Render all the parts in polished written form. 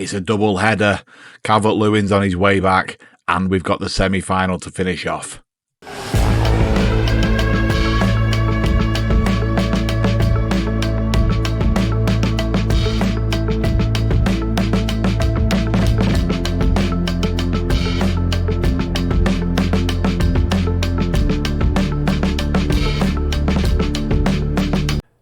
It's a double header. Calvert-Lewin's on his way back, and we've got the semi-final to finish off.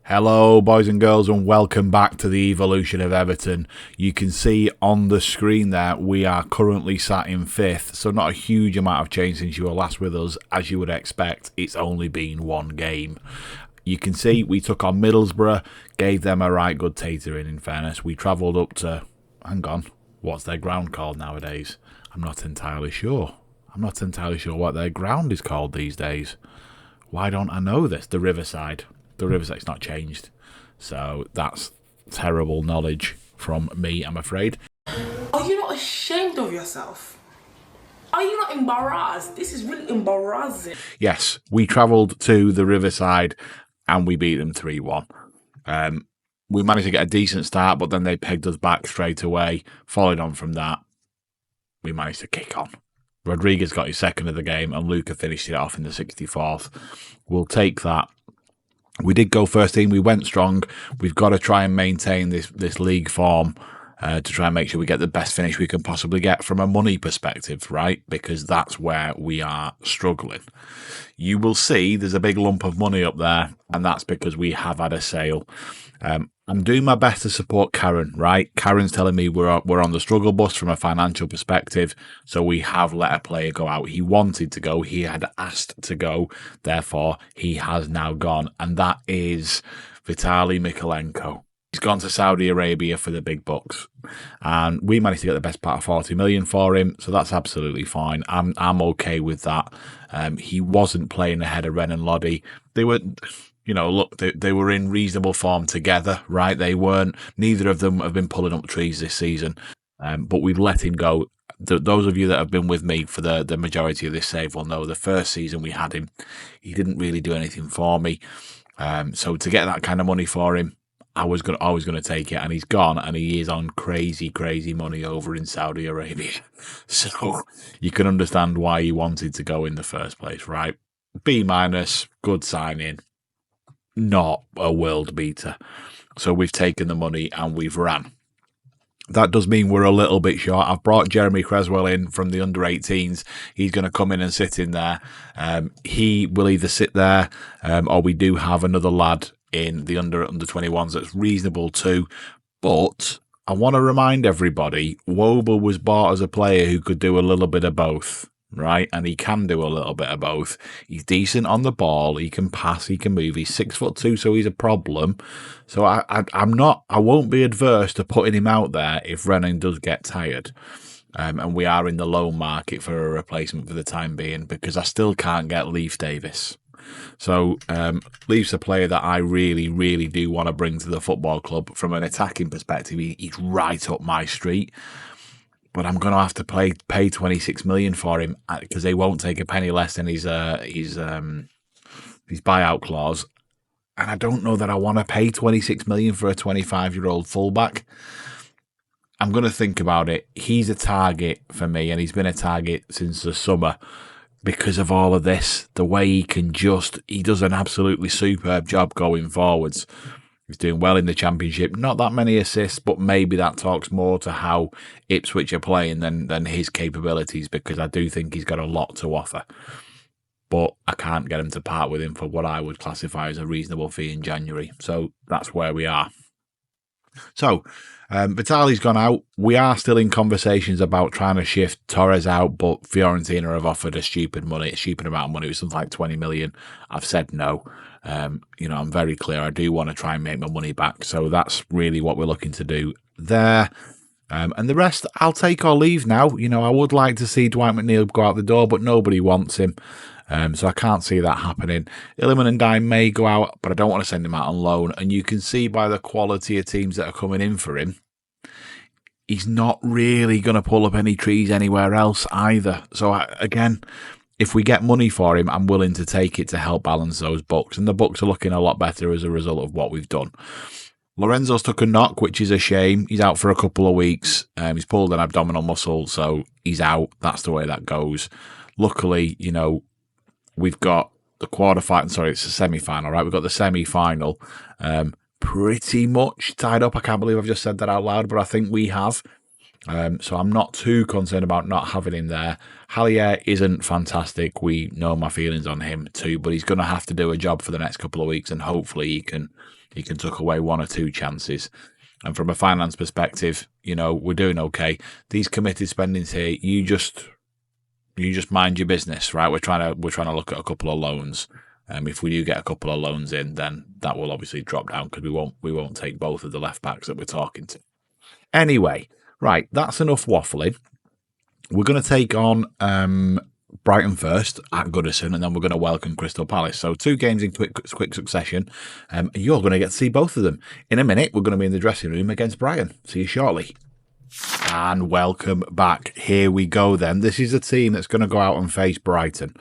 Hello boys and girls, and welcome back to the evolution of Everton. You can see on the screen there we are currently sat in 5th, so not a huge amount of change since you were last with us. As you would expect, it's only been one game. You can see we took on Middlesbrough, gave them a right good tatering in fairness. We travelled up to, hang on, what's their ground called nowadays? I'm not entirely sure. What their ground is called these days. Why don't I know this? The Riverside. The Riverside's not changed. So that's terrible knowledge from me, I'm afraid. Are you not ashamed of yourself? Are you not embarrassed? This is really embarrassing. Yes, we travelled to the Riverside and we beat them 3-1. We managed to get a decent start, but then they pegged us back straight away. Following on from that, we managed to kick on. Rodriguez got his second of the game and Luca finished it off in the 64th. We'll take that. We did go first team. We went strong. We've got to try and maintain this league form to try and make sure we get the best finish we can possibly get from a money perspective, right? Because that's where we are struggling. You will see there's a big lump of money up there, and that's because we have had a sale. I'm doing my best to support Karen, right? Karen's telling me we're on the struggle bus from a financial perspective, so we have let a player go out. He wanted to go. He had asked to go. Therefore, he has now gone, and that is Vitaly Mykolenko. He's gone to Saudi Arabia for the big bucks, and we managed to get the best part of 40 million for him, so that's absolutely fine. I'm okay with that. He wasn't playing ahead of Ren and Loddy. They were... You know, look, they were in reasonable form together, right? They weren't. Neither of them have been pulling up trees this season, but we've let him go. Those of you that have been with me for the majority of this save will know the first season we had him, he didn't really do anything for me. So to get that kind of money for him, I was always going to take it, and he's gone, and he is on crazy money over in Saudi Arabia. So you can understand why he wanted to go in the first place, right? B-, good signing. Not a world beater. So we've taken the money and we've ran. That does mean we're a little bit short. I've brought Jeremy Creswell in from the under-18s. He's going to come in and sit in there. He will either sit there or we do have another lad in the under-21s that's reasonable too. But I want to remind everybody, Wobel was bought as a player who could do a little bit of both. Right, and he can do a little bit of both. He's decent on the ball. He can pass. He can move. He's 6'2", so he's a problem. So I won't be adverse to putting him out there if Renan does get tired. And we are in the loan market for a replacement for the time being because I still can't get Leif Davis. So Leif's a player that I really do want to bring to the football club from an attacking perspective. He's right up my street. But I'm going to have to pay 26 million for him because they won't take a penny less than his buyout clause. And I don't know that I want to pay 26 million for a 25-year-old fullback. I'm going to think about it. He's a target for me, and he's been a target since the summer because of all of this. The way he does an absolutely superb job going forwards. He's doing well in the Championship. Not that many assists, but maybe that talks more to how Ipswich are playing than his capabilities, because I do think he's got a lot to offer. But I can't get him to part with him for what I would classify as a reasonable fee in January. So that's where we are. So Vitaly's gone out. We are still in conversations about trying to shift Torres out, but Fiorentina have offered a stupid amount of money. It was something like 20 million. I've said no. I'm very clear. I do want to try and make my money back. So that's really what we're looking to do there. And the rest, I'll take or leave now. I would like to see Dwight McNeil go out the door, but nobody wants him. So I can't see that happening. Illiman and Dye may go out, but I don't want to send him out on loan. And you can see by the quality of teams that are coming in for him, he's not really going to pull up any trees anywhere else either. So again, if we get money for him, I'm willing to take it to help balance those books. And the books are looking a lot better as a result of what we've done. Lorenzo's took a knock, which is a shame. He's out for a couple of weeks. He's pulled an abdominal muscle, so he's out. That's the way that goes. Luckily, we've got the quarterfinal. Sorry, it's the semi-final, right? We've got the semi-final pretty much tied up. I can't believe I've just said that out loud, but I think we have. So I'm not too concerned about not having him there. Hallier isn't fantastic. We know my feelings on him too, but he's going to have to do a job for the next couple of weeks, and hopefully he can tuck away 1 or 2 chances. And from a finance perspective, we're doing okay. These committed spendings here, you just mind your business, right? We're trying to look at a couple of loans. If we do get a couple of loans in, then that will obviously drop down because we won't take both of the left backs that we're talking to. Anyway, right, that's enough waffling. We're going to take on Brighton first at Goodison, and then we're going to welcome Crystal Palace. So 2 games in quick succession. You're going to get to see both of them. In a minute, we're going to be in the dressing room against Brighton. See you shortly. And welcome back. Here we go then. This is a team that's going to go out and face Brighton.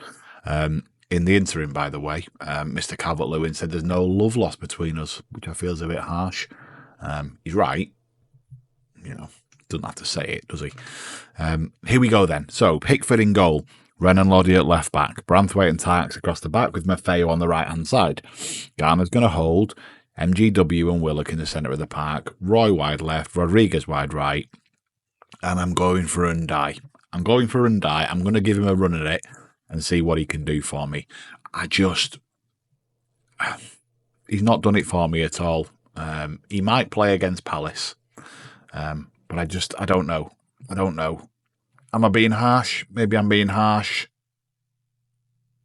In the interim, by the way, Mr. Calvert-Lewin said there's no love lost between us, which I feel is a bit harsh. He's right. Doesn't have to say it, does he? Here we go then. So, Pickford in goal. Renan Lodi at left back. Branthwaite and Tyx across the back with Maffeo on the right-hand side. Garner's going to hold. MGW and Willock in the centre of the park. Roy wide left. Rodriguez wide right. And I'm going for Undai. I'm going to give him a run at it and see what he can do for me. He's not done it for me at all. He might play against Palace. But I don't know. Am I being harsh? Maybe I'm being harsh.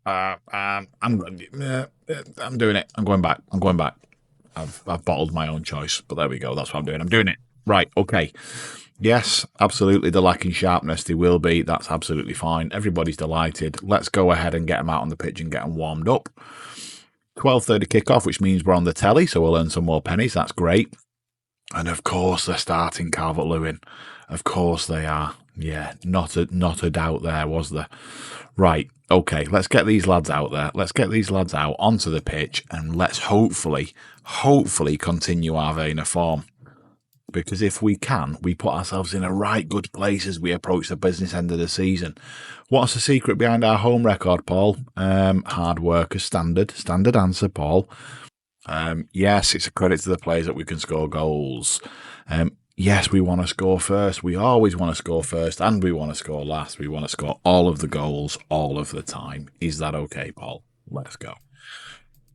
I'm doing it. I'm going back. I've bottled my own choice, but there we go. That's what I'm doing. I'm doing it. Right. Okay. Yes, absolutely. They're lacking sharpness. They will be. That's absolutely fine. Everybody's delighted. Let's go ahead and get them out on the pitch and get them warmed up. 12:30 kickoff, which means we're on the telly, so we'll earn some more pennies. That's great. And of course, they're starting Calvert-Lewin. Of course they are. Yeah, not a doubt there, was there? Right, okay, let's get these lads out there. Let's get these lads out onto the pitch, and let's hopefully continue our vein of form. Because if we can, we put ourselves in a right good place as we approach the business end of the season. What's the secret behind our home record, Paul? Hard work is standard answer, Paul. Yes, it's a credit to the players that we can score goals. Yes, we want to score first. We always want to score first, and we want to score last. We want to score all of the goals all of the time. Is that okay, Paul? Let's go.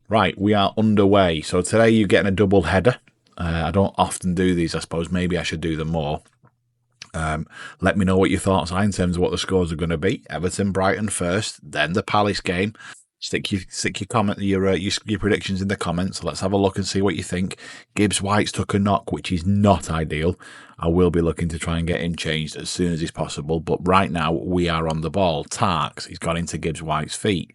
Right, we are underway. So today you're getting a double header. I don't often do these. I suppose maybe I should do them more. Let me know what your thoughts are in terms of what the scores are going to be. Everton, Brighton first, then the Palace game. Stick your comment, your predictions in the comments. Let's have a look and see what you think. Gibbs White's took a knock, which is not ideal. I will be looking to try and get him changed as soon as is possible. But right now we are on the ball. Tarks, he's gone into Gibbs White's feet.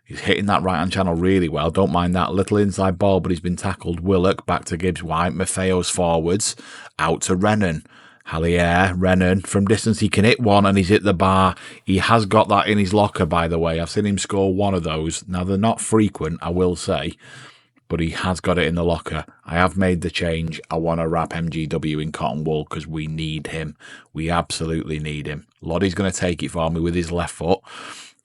He's hitting that right-hand channel really well. Don't mind that little inside ball, but he's been tackled. Willock back to Gibbs White. Maffeo's forwards out to Renan. Hallier, Renan, from distance he can hit one and he's hit the bar. He has got that in his locker, by the way. I've seen him score one of those. Now, they're not frequent, I will say, but he has got it in the locker. I have made the change. I want to wrap MGW in cotton wool because we need him. We absolutely need him. Loddy's going to take it for me with his left foot.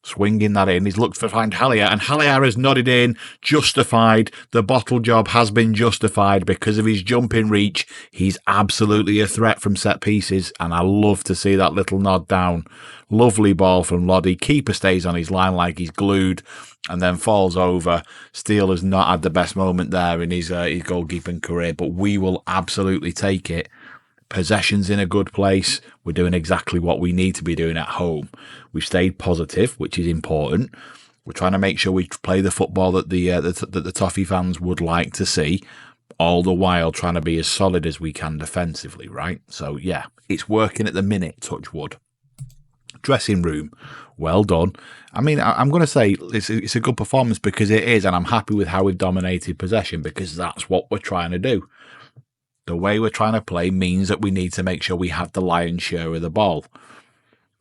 Swinging that in. He's looked to find Hallier, and Hallier has nodded in. Justified. The bottle job has been justified because of his jumping reach. He's absolutely a threat from set pieces, and I love to see that little nod down. Lovely ball from Loddy. Keeper stays on his line like he's glued, and then falls over. Steele has not had the best moment there in his goalkeeping career, but we will absolutely take it. Possession's in a good place. We're doing exactly what we need to be doing at home. We've stayed positive, which is important. We're trying to make sure we play the football that the Toffee fans would like to see, all the while trying to be as solid as we can defensively, right? So, yeah, it's working at the minute, touch wood. Dressing room, well done. I mean, I'm going to say it's a good performance because it is, and I'm happy with how we've dominated possession because that's what we're trying to do. The way we're trying to play means that we need to make sure we have the lion's share of the ball.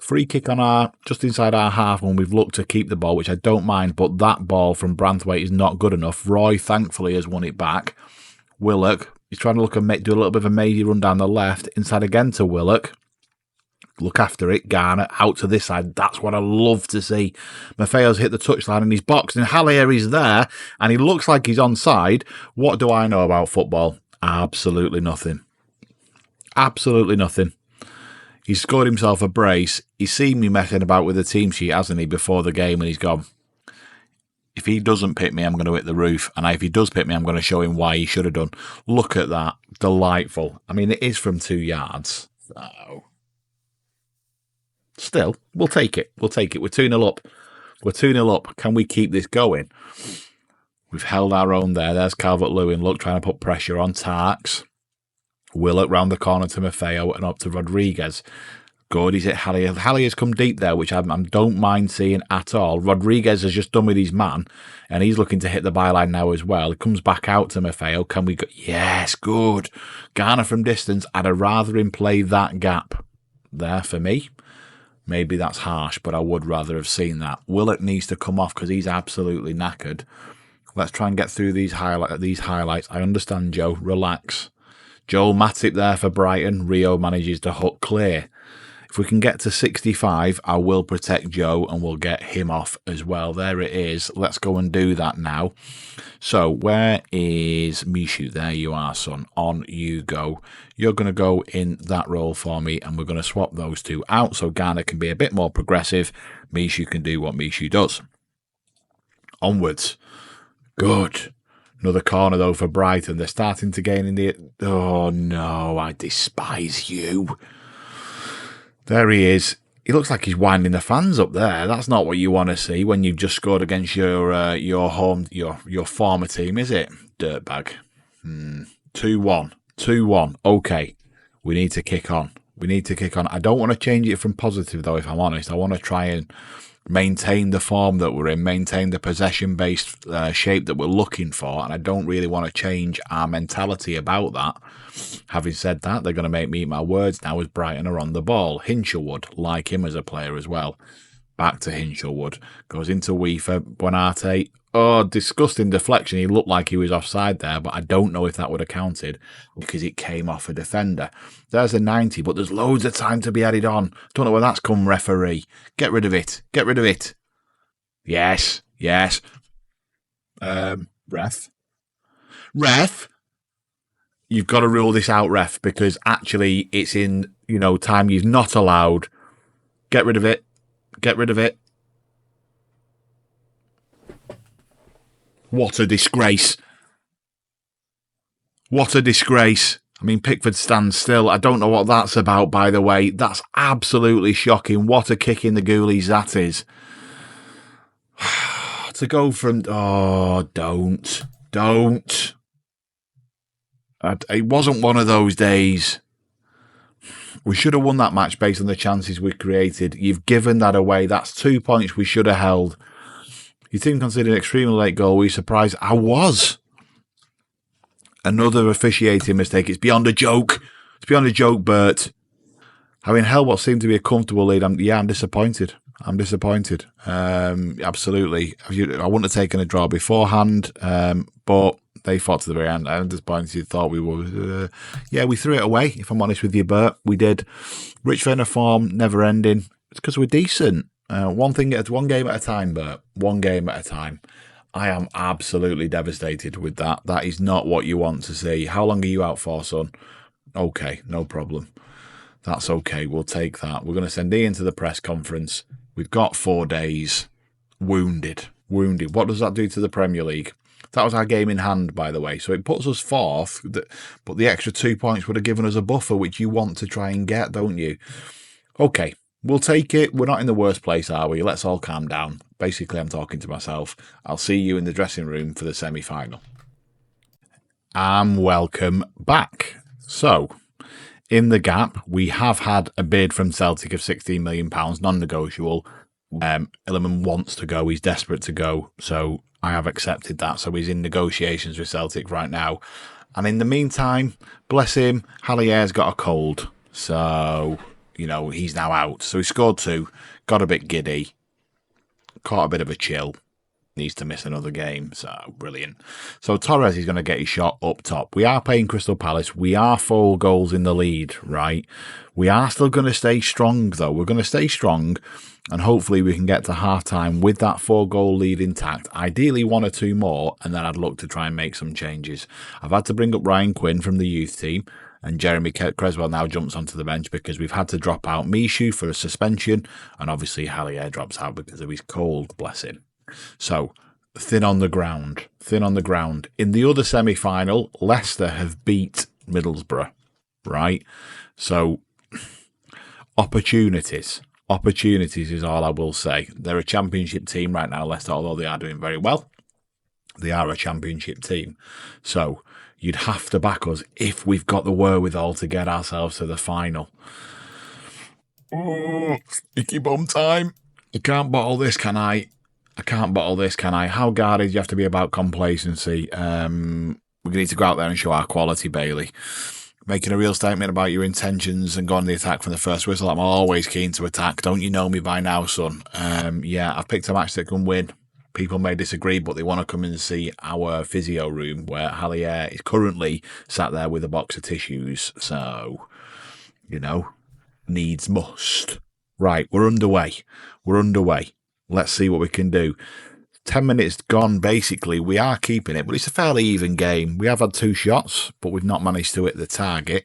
Free kick on just inside our half when we've looked to keep the ball, which I don't mind, but that ball from Branthwaite is not good enough. Roy, thankfully, has won it back. Willock, He's trying to look and do a little bit of a mazy run down the left. Inside again to Willock. Look after it. Garner out to this side. That's what I love to see. Maffeo's hit the touchline and he's boxed. And Haller is there. And he looks like he's onside. What do I know about football? Absolutely nothing. Absolutely nothing. He's scored himself a brace. He's seen me messing about with the team sheet, hasn't he, before the game, and he's gone, if he doesn't pick me, I'm going to hit the roof. And if he does pick me, I'm going to show him why he should have done. Look at that. Delightful. I mean, it is from 2 yards. So, still, we'll take it. We'll take it. We're 2-0 up. We're 2-0 up. Can we keep this going? We've held our own there. There's Calvert-Lewin. Look, trying to put pressure on Tarks. Willock round the corner to Maffeo and up to Rodriguez. Good, he's hit Haller. Haller has come deep there, which I don't mind seeing at all. Rodriguez has just done with his man, and he's looking to hit the byline now as well. He comes back out to Maffeo. Can we go? Yes, good. Garner from distance. I'd have rather him play that gap there for me. Maybe that's harsh, but I would rather have seen that. Willock needs to come off because he's absolutely knackered. Let's try and get through these highlights. I understand, Joe. Relax. Joel Matip there for Brighton. Rio manages to hook clear. If we can get to 65, I will protect Joe and we'll get him off as well. There it is. Let's go and do that now. So where is Mishu? There you are, son. On you go. You're going to go in that role for me and we're going to swap those two out so Garner can be a bit more progressive. Mishu can do what Mishu does. Onwards. Good. Another corner, though, for Brighton. They're starting to gain in the... Oh, no, I despise you. There he is. He looks like he's winding the fans up there. That's not what you want to see when you've just scored against your former team, is it? Dirtbag. 2-1. 2-1. Okay. We need to kick on. I don't want to change it from positive, though, if I'm honest. I want to try and maintain the form that we're in, maintain the possession-based shape that we're looking for, and I don't really want to change our mentality about that. Having said that, they're going to make me eat my words now as Brighton are on the ball. Hinshelwood, like him as a player as well. Back to Hinshelwood. Goes into Weaver. Buonate. Oh, disgusting deflection. He looked like he was offside there, but I don't know if that would have counted because it came off a defender. There's a 90, but there's loads of time to be added on. Don't know where that's come, referee. Get rid of it. Get rid of it. Yes. Yes. Ref. You've got to rule this out, ref, because actually it's in, time you've not allowed. Get rid of it. Get rid of it. What a disgrace. What a disgrace. I mean, Pickford stands still. I don't know what that's about, by the way. That's absolutely shocking. What a kick in the ghoulies that is. To go from... Oh, don't. It wasn't one of those days. We should have won that match based on the chances we created. You've given that away. That's 2 points we should have held. You team conceded an extremely late goal. Were you surprised? I was. Another officiating mistake. It's beyond a joke. It's beyond a joke, Bert. Having held what seemed to be a comfortable lead, I'm disappointed. Absolutely. I wouldn't have taken a draw beforehand, but they fought to the very end. I'm disappointed. Thought we were... we threw it away, if I'm honest with you, Bert. We did. Rich vein of form, never ending. It's because we're decent. One game at a time, Bert. One game at a time. I am absolutely devastated with that. That is not what you want to see. How long are you out for, son? Okay, no problem. That's okay. We'll take that. We're going to send Ian to the press conference. We've got 4 days. Wounded. What does that do to the Premier League? That was our game in hand, by the way. So it puts us fourth, but the extra 2 points would have given us a buffer, which you want to try and get, don't you? Okay. We'll take it. We're not in the worst place, are we? Let's all calm down. Basically, I'm talking to myself. I'll see you in the dressing room for the semi-final. Welcome back. So, in the gap, we have had a bid from Celtic of £16 million, non-negotiable. Illiman wants to go. He's desperate to go. So, I have accepted that. So, he's in negotiations with Celtic right now. And in the meantime, bless him, Hallier's got a cold. So... he's now out. So he scored 2, got a bit giddy, caught a bit of a chill. needs to miss another game. So, brilliant. So, Torres is going to get his shot up top. We are playing Crystal Palace. We are 4 goals in the lead, right? We are still going to stay strong, though. We're going to stay strong, and hopefully we can get to half-time with that 4-goal lead intact. Ideally, 1 or 2 more, and then I'd look to try and make some changes. I've had to bring up Ryan Quinn from the youth team, and Jeremy Creswell now jumps onto the bench because we've had to drop out Mishu for a suspension, and obviously Hallier drops out because of his cold, bless him. So, thin on the ground. In the other semi-final, Leicester have beat Middlesbrough, right? So, opportunities is all I will say. They're a championship team right now, Leicester, although they are doing very well. They are a championship team. So, you'd have to back us if we've got the wherewithal to get ourselves to the final. Oh, sticky bum time. I can't bottle this, can I? How guarded do you have to be about complacency? We need to go out there and show our quality, Bailey. Making a real statement about your intentions and go on the attack from the first whistle. I'm always keen to attack. Don't you know me by now, son? Yeah, I've picked a match that can win. People may disagree, but they want to come and see our physio room where Hallier is currently sat there with a box of tissues. So, needs must. Right, we're underway. Let's see what we can do. 10 minutes gone, basically. We are keeping it, but it's a fairly even game. We have had 2 shots, but we've not managed to hit the target.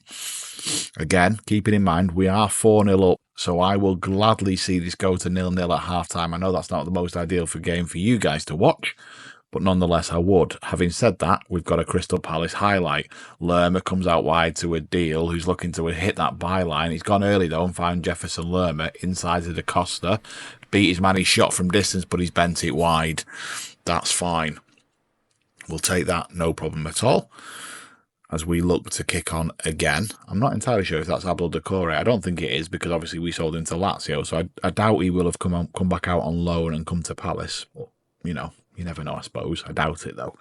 Again, keeping in mind, we are 4-0 up, so I will gladly see this go to 0-0 at half-time. I know that's not the most ideal game for you guys to watch, but nonetheless, I would. Having said that, we've got a Crystal Palace highlight. Lerma comes out wide to a Deal, who's looking to hit that byline. He's gone early, though, and found Jefferson Lerma inside to the Costa. Beat his man, he's shot from distance, but he's bent it wide. That's fine. We'll take that, no problem at all. As we look to kick on again. I'm not entirely sure if that's Abdul Decore. I don't think it is, because obviously we sold him to Lazio, so I doubt he will have come back out on loan and come to Palace. But, you never know, I suppose. I doubt it, though.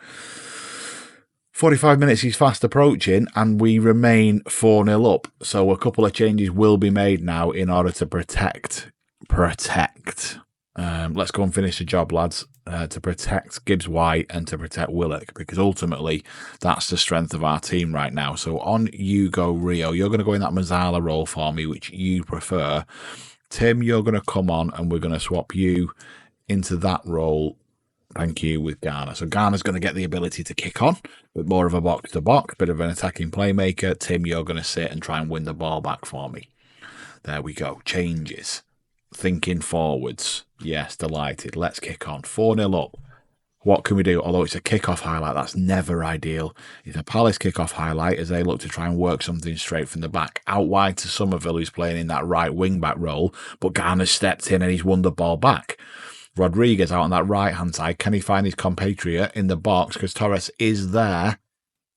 45 minutes is fast approaching, and we remain 4-0 up. So a couple of changes will be made now in order to protect. Let's go and finish the job, lads. To protect Gibbs White and to protect Willock, because ultimately that's the strength of our team right now. So on you go, Rio. You're going to go in that Mazzala role for me, which you prefer. Tim, you're going to come on, and we're going to swap you into that role. Thank you, with Garner. So Garner's going to get the ability to kick on, but more of a box-to-box, bit of an attacking playmaker. Tim, you're going to sit and try and win the ball back for me. There we go. Changes. Thinking forwards. Yes, delighted. Let's kick on. 4-0 up. What can we do? Although it's a kick-off highlight, that's never ideal. It's a Palace kick-off highlight as they look to try and work something straight from the back. Out wide to Somerville, who's playing in that right wing-back role, but Garner's stepped in and he's won the ball back. Rodriguez out on that right-hand side. Can he find his compatriot in the box? Because Torres is there.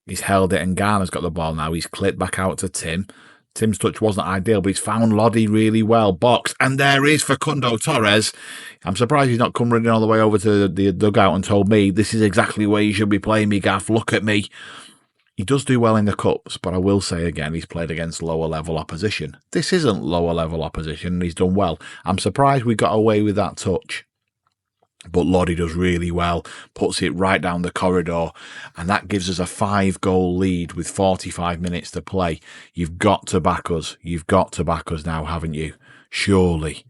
He's held it and Garner's got the ball now. He's clipped back out to Tim. Tim's touch wasn't ideal, but he's found Lodi really well. Box, and there is Facundo Torres. I'm surprised he's not come running all the way over to the dugout and told me, this is exactly where you should be playing me, Gaff. Look at me. He does do well in the cups, but I will say again, he's played against lower level opposition. This isn't lower level opposition, and he's done well. I'm surprised we got away with that touch. But Lodi does really well, puts it right down the corridor, and that gives us a 5-goal lead with 45 minutes to play. You've got to back us. You've got to back us now, haven't you? Surely.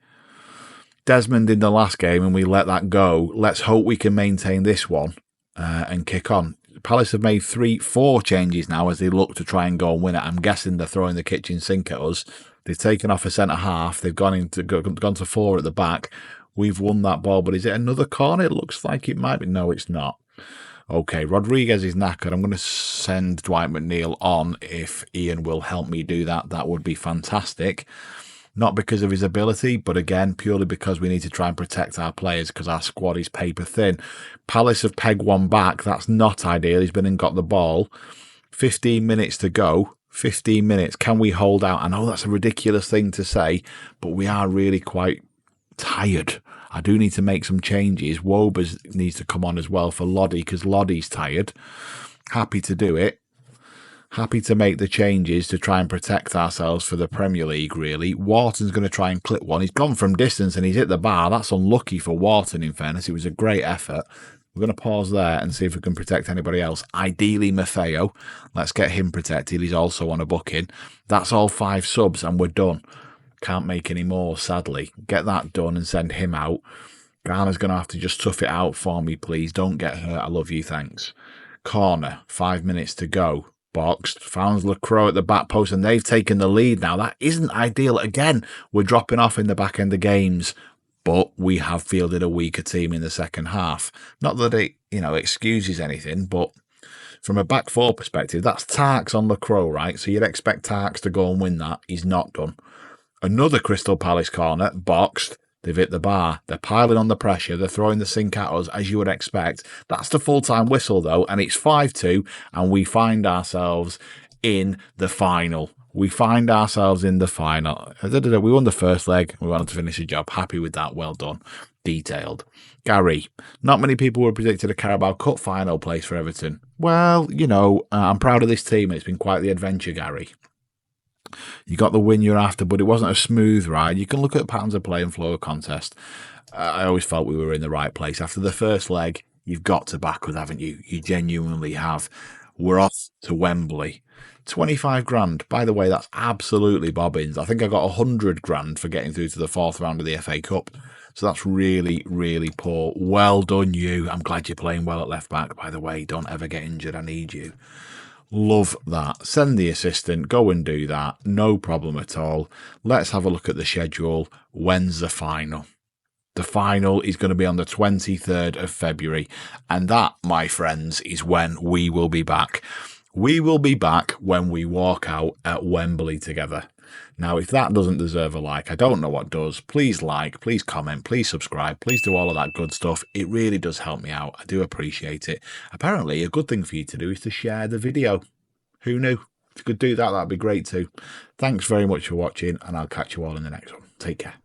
Desmond in the last game, and we let that go. Let's hope we can maintain this one and kick on. Palace have made 4 changes now as they look to try and go and win it. I'm guessing they're throwing the kitchen sink at us. They've taken off a centre-half. They've gone to 4 at the back. We've won that ball, but is it another corner? It looks like it might be. No, it's not. Okay, Rodriguez is knackered. I'm going to send Dwight McNeil on. If Ian will help me do that, that would be fantastic. Not because of his ability, but again, purely because we need to try and protect our players because our squad is paper thin. Palace have pegged one back. That's not ideal. He's been and got the ball. 15 minutes to go. 15 minutes. Can we hold out? I know that's a ridiculous thing to say, but we are really quite tired. I do need to make some changes. Wobers needs to come on as well for Lodi because Lodi's tired. Happy to do it. Happy to make the changes to try and protect ourselves for the Premier League, really. Wharton's going to try and clip one. He's gone from distance and he's hit the bar. That's unlucky for Wharton, in fairness. It was a great effort. We're going to pause there and see if we can protect anybody else. Ideally, Maffeo. Let's get him protected. He's also on a booking. That's all 5 subs, and we're done. Can't make any more, sadly. Get that done and send him out. Garner's going to have to just tough it out for me, please. Don't get hurt. I love you, thanks. Corner, 5 minutes to go. Boxed, found Lacroix at the back post, and they've taken the lead now. That isn't ideal. Again, we're dropping off in the back end of games, but we have fielded a weaker team in the second half. Not that it, excuses anything, but from a back four perspective, that's Tarks on Lacroix, right? So you'd expect Tarks to go and win that. He's not done. Another Crystal Palace corner, boxed. They've hit the bar. They're piling on the pressure. They're throwing the sink at us, as you would expect. That's the full-time whistle, though, and it's 5-2, and we find ourselves in the final. We find ourselves in the final. We won the first leg. We wanted to finish the job. Happy with that. Well done. Detailed. Gary, not many people would have predicted a Carabao Cup final place for Everton. Well, I'm proud of this team. It's been quite the adventure, Gary. You got the win you're after, but it wasn't a smooth ride. You can look at patterns of play and flow of contest. I always felt we were in the right place. After the first leg, you've got to back us, haven't you? You genuinely have. We're off to Wembley. 25 grand. By the way, that's absolutely bobbins. I think I got 100 grand for getting through to the 4th round of the FA Cup. So that's really, really poor. Well done, you. I'm glad you're playing well at left back, by the way. Don't ever get injured. I need you. Love that. Send the assistant. Go and do that. No problem at all. Let's have a look at the schedule. When's the final? The final is going to be on the 23rd of February. And that, my friends, is when we will be back. We will be back when we walk out at Wembley together. Now, if that doesn't deserve a like, I don't know what does. Please like, please comment, please subscribe, please do all of that good stuff. It really does help me out. I do appreciate it. Apparently, a good thing for you to do is to share the video. Who knew? If you could do that, that'd be great too. Thanks very much for watching, and I'll catch you all in the next one. Take care.